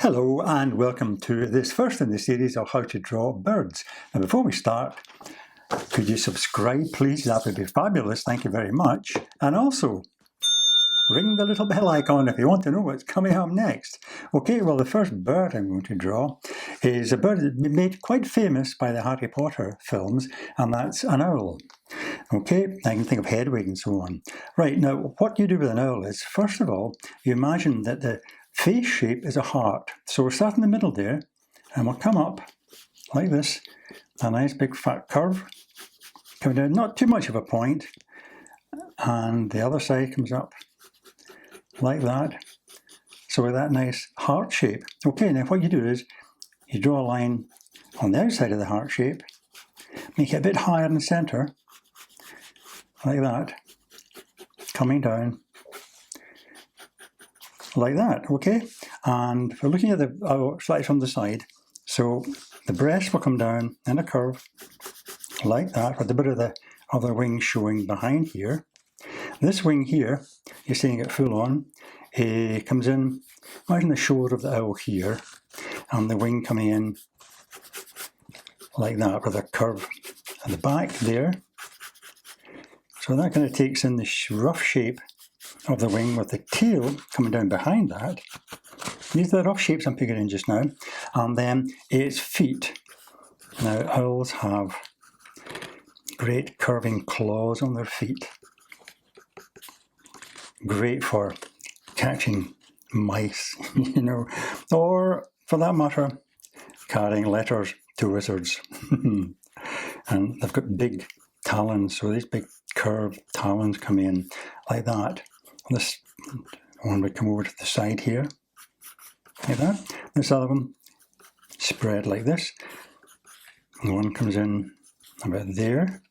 Hello and welcome to this first in the series of how to draw birds. Now before we start, could you subscribe please? That would be fabulous, thank you very much. And also, ring the little bell icon if you want to know what's coming up next. Okay, well the first bird I'm going to draw is a bird that's been made quite famous by the Harry Potter films, and that's an owl. Okay, I can think of Hedwig and so on. Right, now what you do with an owl is, first of all, you imagine that the face shape is a heart. So we'll start in the middle there, and we'll come up like this, a nice big fat curve, coming down, not too much of a point, and the other side comes up like that. So with that nice heart shape. Okay, now what you do is, you draw a line on the outside of the heart shape, make it a bit higher in the centre, like that, coming down, like that, okay? And we're looking at the owl slightly from the side, so the breast will come down in a curve, like that, with a bit of the other wing showing behind here. This wing here, you're seeing it full on, comes in, imagine the shoulder of the owl here, and the wing coming in like that, with a curve at the back there. So that kind of takes in the rough shape of the wing with the tail coming down behind that. These are the rough shapes I'm picking in just now. And then its feet. Now owls have great curving claws on their feet. Great for catching mice, you know, or for that matter, carrying letters to wizards. And they've got big talons, so these big curved talons come in like that. This one would come over to the side here, like that. This other one spread like this. And one comes in about there.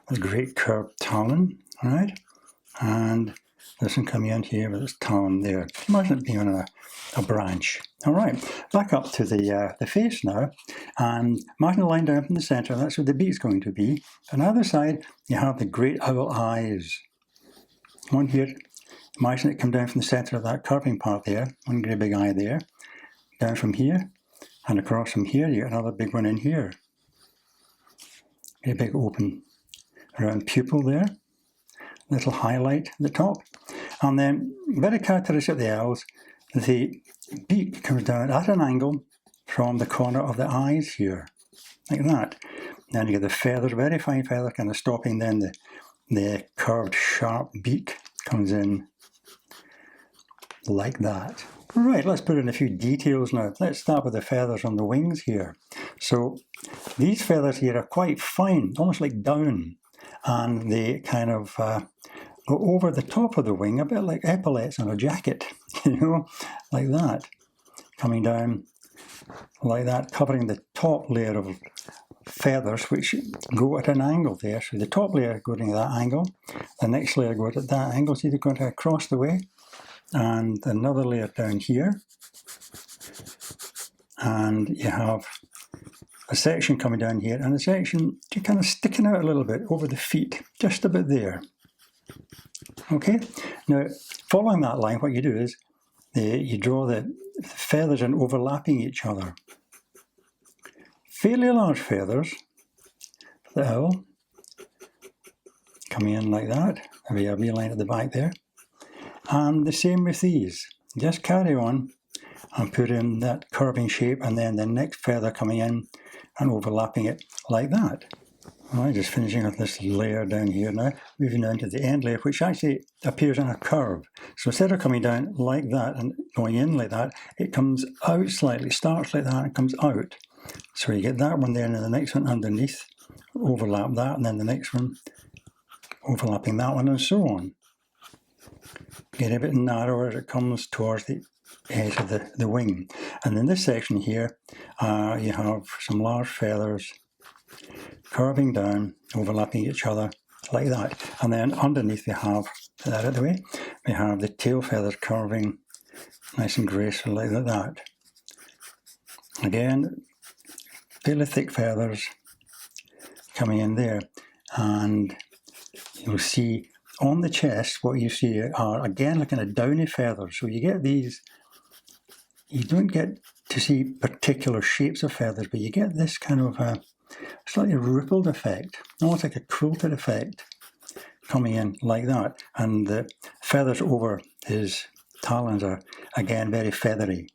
This great curved talon, all right? And this one coming in here with its talon there. Imagine it being on a branch. All right, back up to the face now, and imagine a line down from the centre. That's where the beak's going to be. On the other side, you have the great owl eyes. One here, imagine it come down from the centre of that curving part there. One great big eye there. Down from here, and across from here, you get another big one in here. A big open round pupil there. Little highlight at the top. And then, very characteristic of the owls, the beak comes down at an angle from the corner of the eyes here, like that. Then you get the feathers, very fine feather, kind of stopping, then the curved, sharp beak comes in like that. Right, let's put in a few details now. Let's start with the feathers on the wings here. So, these feathers here are quite fine, almost like down, and they kind of go over the top of the wing, a bit like epaulets on a jacket, you know, like that, coming down like that, covering the top layer of feathers, which go at an angle there. So the top layer going at that angle, the next layer goes at that angle, so they're going to across the way, and another layer down here, and you have a section coming down here, and a section kind of sticking out a little bit over the feet, just about there. Okay, now following that line, what you do is you draw the feathers and overlapping each other. Fairly large feathers for the owl, coming in like that. There'll be a wee line at the back there. And the same with these. Just carry on and put in that curving shape, and then the next feather coming in and overlapping it like that. Alright, just finishing off this layer down here now, moving down to the end layer, which actually appears in a curve. So instead of coming down like that and going in like that, it comes out slightly, starts like that and comes out. So you get that one there, and then the next one underneath, overlap that, and then the next one overlapping that one, and so on. Get a bit narrower as it comes towards the edge of the wing. And in this section here, you have some large feathers curving down, overlapping each other like that. And then underneath we have, that out of the way, we have the tail feathers curving nice and graceful like that. Again, fairly thick feathers coming in there. And you'll see on the chest, what you see are, again, like kind of downy feathers. So you get these you don't get to see particular shapes of feathers, but you get this kind of slightly rippled effect, almost like a quilted effect coming in like that. And the feathers over his talons are, again, very feathery.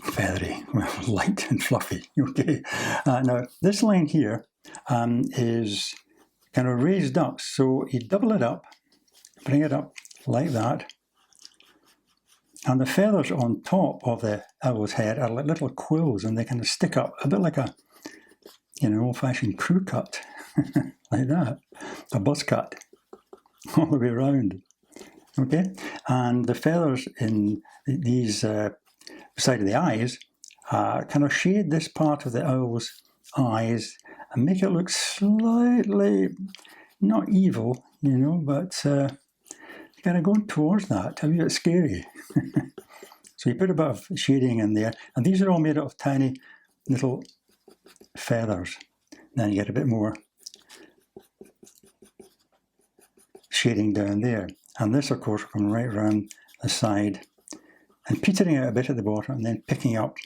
Feathery, well, light and fluffy. Okay. Now, this line here is kind of raised up, so you double it up, bring it up like that, and the feathers on top of the owl's head are like little quills, and they kind of stick up a bit like a, old-fashioned crew cut, like that, a buzz cut, all the way around. Okay, and the feathers in these side of the eyes kind of shade this part of the owl's eyes and make it look slightly not evil, but kind of going towards that, a bit scary. So you put a bit of shading in there, and these are all made out of tiny little feathers. Then you get a bit more shading down there. And this, of course, will come right around the side and petering out a bit at the bottom, and then picking up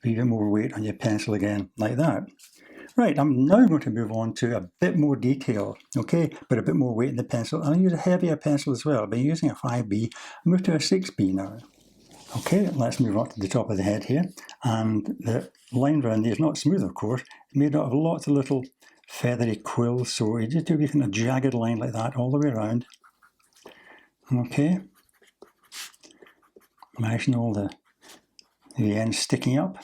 a bit more weight on your pencil again, like that. Right, I'm now going to move on to a bit more detail, okay, but a bit more weight in the pencil. I'll use a heavier pencil as well. I've been using a 5B. I'll move to a 6B now. Okay, let's move up to the top of the head here. And the line around there is not smooth, of course. It's made out of lots of little feathery quills, so you just do a kind of jagged line like that all the way around. Okay. Imagine all the ends sticking up,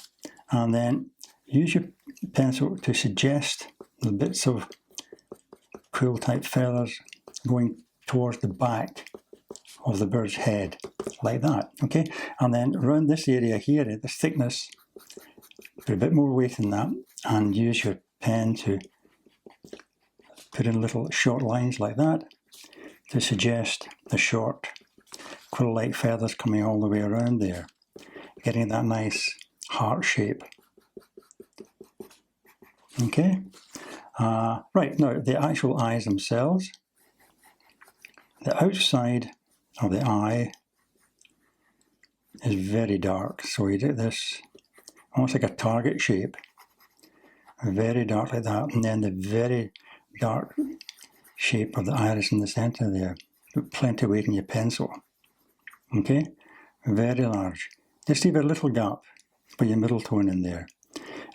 and then use your pencil to suggest the bits of quill type feathers going towards the back of the bird's head, like that, okay? And then around this area here, the thickness, put a bit more weight in that, and use your pen to put in little short lines like that to suggest the short quill-like feathers coming all the way around there, getting that nice heart shape. Okay, right, now the actual eyes themselves. The outside of the eye is very dark, so you get this almost like a target shape, very dark like that, and then the very dark shape of the iris in the centre there. Put plenty of weight in your pencil. Okay, very large. Just leave a little gap for your middle tone in there,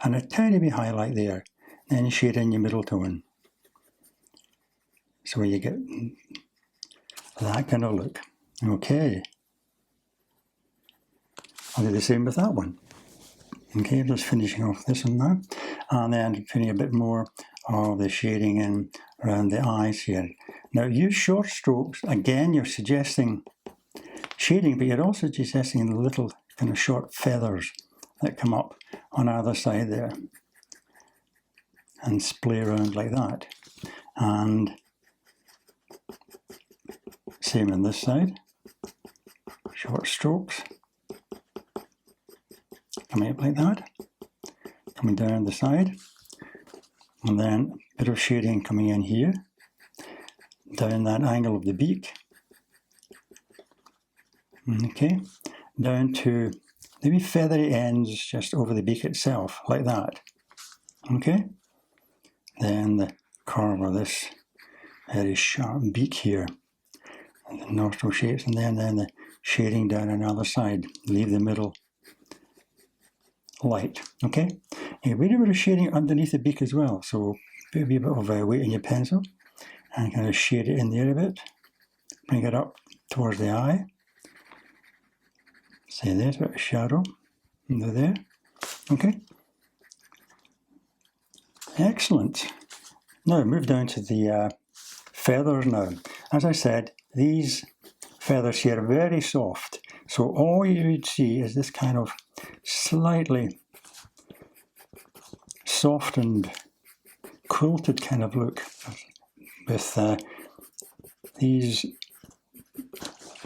and a tiny bit highlight there. Then you shade in your middle tone, so you get that kind of look. Okay, I'll do the same with that one. Okay, just finishing off this one now, and then putting a bit more of the shading in around the eyes here. Now use short strokes. Again, you're suggesting shading, but you're also suggesting the little kind of short feathers that come up on either side there and splay around like that. And same on this side, short strokes coming up like that, coming down the side, and then a bit of shading coming in here, down that angle of the beak. Okay, down to maybe feathery ends just over the beak itself, like that. Okay, then the curve of this very sharp beak here, and the nostril shapes, and then the shading down on the other side. Leave the middle light. Okay, a bit of shading underneath the beak as well, so put a bit of weight in your pencil and kind of shade it in there a bit. Bring it up towards the eye. Say there's a bit of shadow under there. Okay. Excellent. Now move down to the feathers now. As I said, these feathers here are very soft. So all you would see is this kind of slightly softened, quilted kind of look with these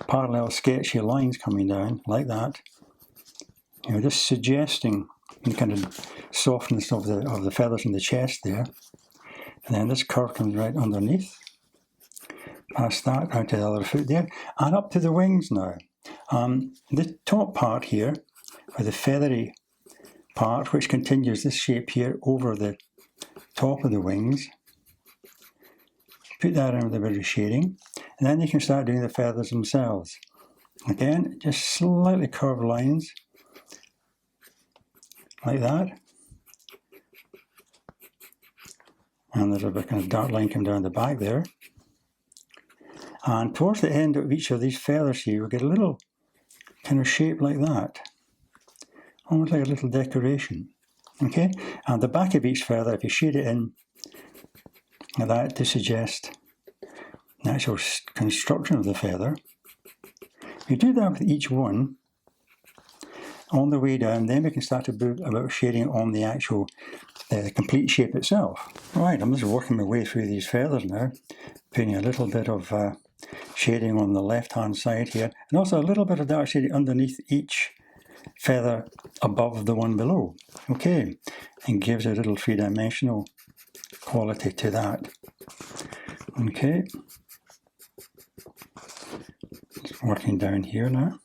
parallel sketchy lines coming down like that. Just suggesting the kind of softness of the feathers in the chest there. And then this curve comes right underneath, past that, out to the other foot there, and up to the wings now. The top part here with the feathery part, which continues this shape here over the top of the wings. Put that in with a bit of shading, and then you can start doing the feathers themselves. Again, just slightly curved lines, like that. And there's a bit kind of dark line coming down the back there. And towards the end of each of these feathers here, we get a little kind of shape like that. Almost like a little decoration. Okay? And the back of each feather, if you shade it in like that to suggest the actual construction of the feather, you do that with each one on the way down, then we can start to do about shading on the actual the complete shape itself. Right, I'm just working my way through these feathers now, putting a little bit of shading on the left hand side here, and also a little bit of dark shading underneath each feather above the one below. Okay, and gives a little three-dimensional quality to that. Okay, just working down here now.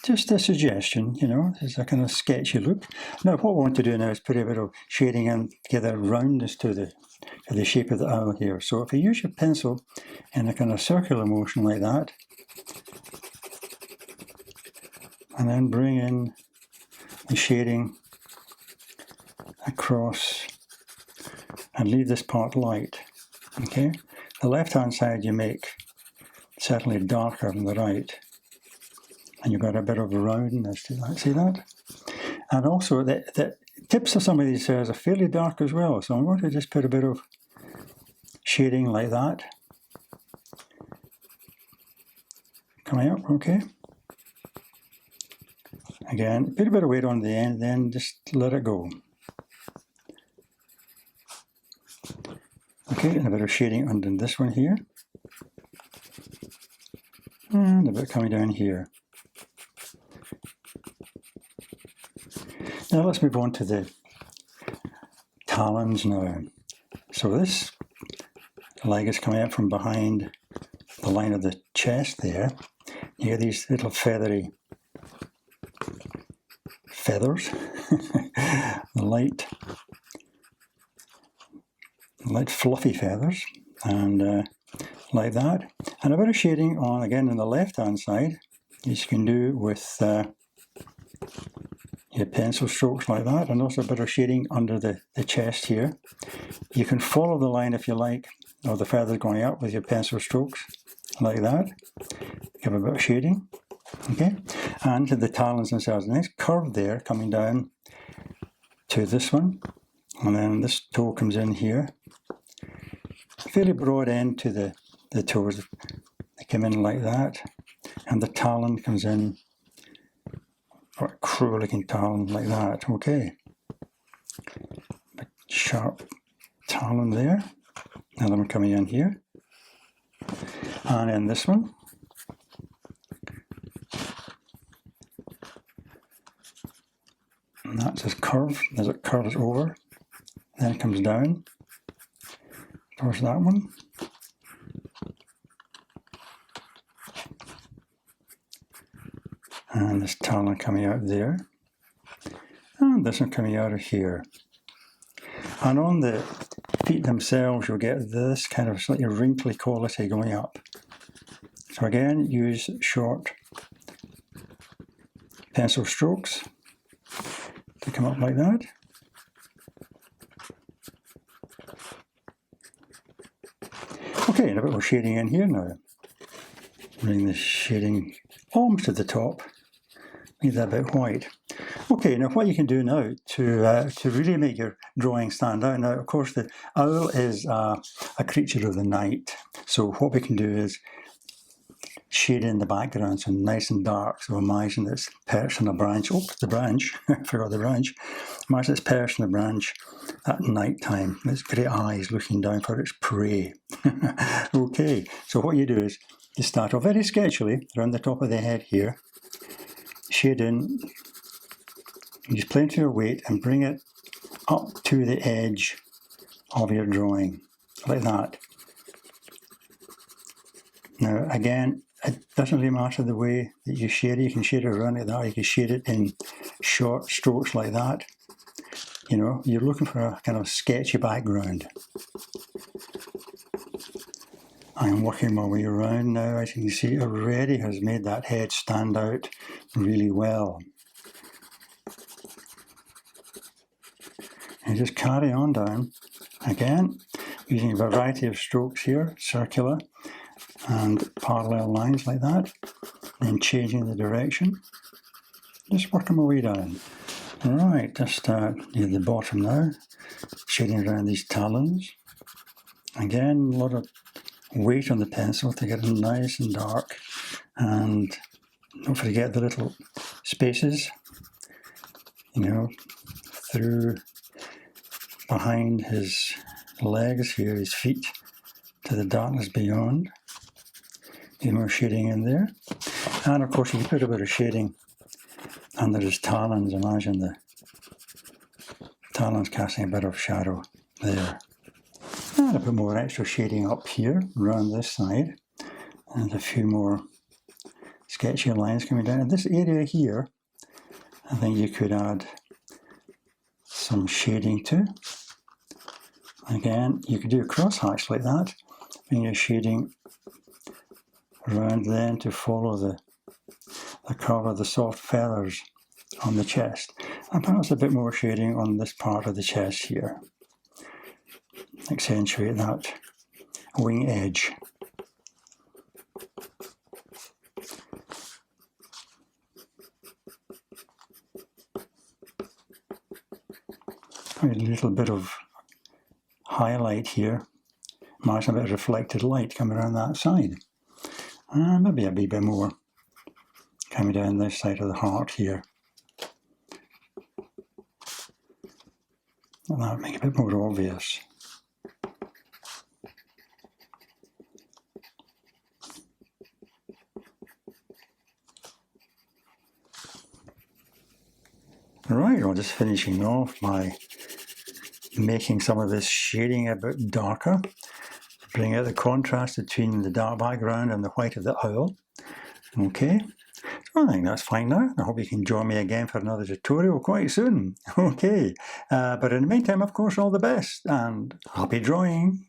Just a suggestion, you know, it's a kind of sketchy look. Now what we want to do now is put a bit of shading in to get a roundness to the shape of the owl here. So if you use your pencil in a kind of circular motion like that, and then bring in the shading across and leave this part light, okay? The left-hand side you make certainly darker than the right. And you've got a bit of roundness to that, see that? And also the tips of some of these hairs are fairly dark as well, so I'm going to just put a bit of shading like that. Coming up, okay. Again, put a bit of weight on the end, then just let it go. Okay, and a bit of shading under this one here. And a bit coming down here. Now let's move on to the talons now. So this leg is coming out from behind the line of the chest there. You get these little feathery feathers, the light fluffy feathers, and like that. And a bit of shading on, again, on the left-hand side, as you can do with your pencil strokes like that, and also a bit of shading under the chest here. You can follow the line if you like, of the feathers going up with your pencil strokes, like that. Give a bit of shading, okay? And the talons themselves, nice curve there coming down to this one, and then this toe comes in here. Fairly broad end to the toes, they come in like that, and the talon comes in, or a cruel looking talon like that, okay. Big sharp talon there. Another one coming in here. And in this one. And that's his curve, as it curves over. Then it comes down towards that one. And this talon coming out there. And this one coming out of here. And on the feet themselves, you'll get this kind of slightly wrinkly quality going up. So again, use short pencil strokes to come up like that. Okay, and a bit more shading in here now. Bring the shading almost to the top. Leave that bit white. Okay, now what you can do now to really make your drawing stand out. Now, of course, the owl is a creature of the night. So what we can do is shade in the background, so nice and dark. So imagine it's perched on a branch. Oh, the branch. I forgot the branch. Imagine it's perched on a branch at night time. Its great eyes looking down for its prey. Okay, so what you do is you start off very sketchily around the top of the head here. Shade in. Use plenty of weight and bring it up to the edge of your drawing, like that. Now again, it doesn't really matter the way that you shade it. You can shade it around like that. You can shade it in short strokes like that. You know, you're looking for a kind of sketchy background. I'm working my way around now. As you can see, it already has made that head stand out really well. And just carry on down. Again, using a variety of strokes here, circular and parallel lines like that, then changing the direction. Just working my way down. Right, just near the bottom now, shading around these talons. Again, a lot of weight on the pencil to get them nice and dark, and don't forget the little spaces, you know, through behind his legs here, his feet, to the darkness beyond. Get more shading in there, and of course you can put a bit of shading under his talons. Imagine the talons casting a bit of shadow there. And a bit more extra shading up here, around this side. And a few more sketchy lines coming down. In this area here, I think you could add some shading to. Again, you could do a crosshatch like that, and you're shading around then to follow the curve of the soft feathers on the chest. And perhaps a bit more shading on this part of the chest here. Accentuate that wing edge. A little bit of highlight here. Imagine a bit of reflected light coming around that side. Maybe a wee bit more coming down this side of the heart here. And that would make it a bit more obvious. Right, well, just finishing off by making some of this shading a bit darker, bring out the contrast between the dark background and the white of the owl. Okay, so I think that's fine now. I hope you can join me again for another tutorial quite soon. Okay, but in the meantime, of course, all the best and happy drawing.